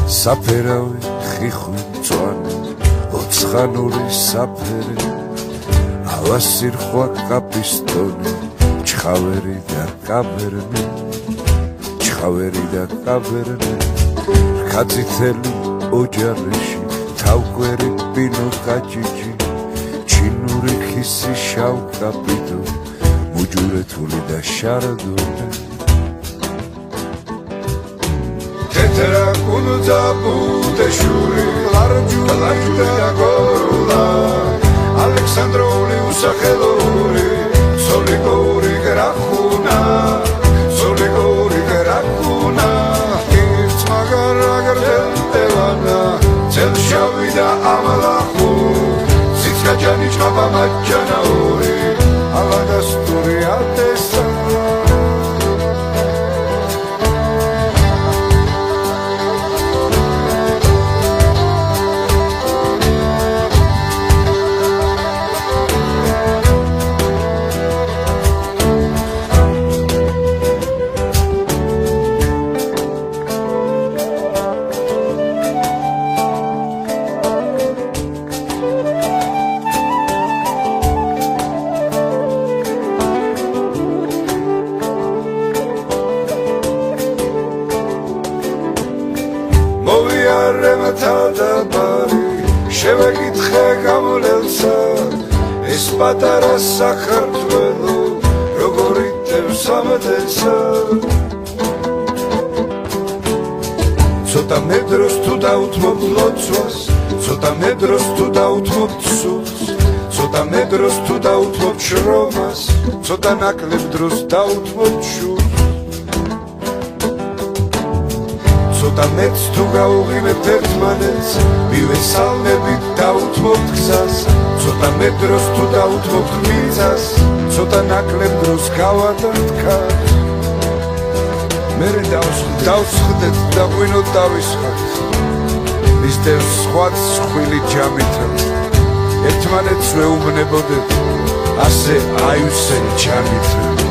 საფერავი ხიხვი მწვანე ოცხანური საფერე ავასირხვა კაპისტონი ჩხავერი და კაბერნე რქაწითელი ოჯარიში თავკვერი პინო კაჭიჭი ჩინური ხისი შავ კაპიტო მუჯურეთული და შარდონე თეთრა კუნძა ბუდეშური ლარჯული და გორულა ალექსანდრული უსახელური სოლიგორი გრახუნა Celșavi da amalahu Zicka janichqa pamajjanauri Alla dasturi atesa შევეკითხე გამოლელსა ეს პატარა საქართველო როგორ იტევს ამადელსა ცოტა მე დროს თუ დაუთმობ ლოცვას ცოტა მე დროს თუ დაუთმობ სულს ცოტა მე დროს თუ დაუთმობ შრომას ცოტა ნაკლებ დროს დაუთმობ შურს ცოტა მეც თუ გავუღიმებ ერთმანეთს მივესალმებით დაუთმობთ გზას ცოტა მე დროს თუ დაუთმობთ მიწას ცოტა ნაკლებ დროს გავადართ ქარს მერე დავსხდეთ და ღვინოთ დავისხართ მისდევს სხვაც სხვილი ჯამითა ერთმანეთს ვეუბნებოდეთ ასე აივსე ჯამითა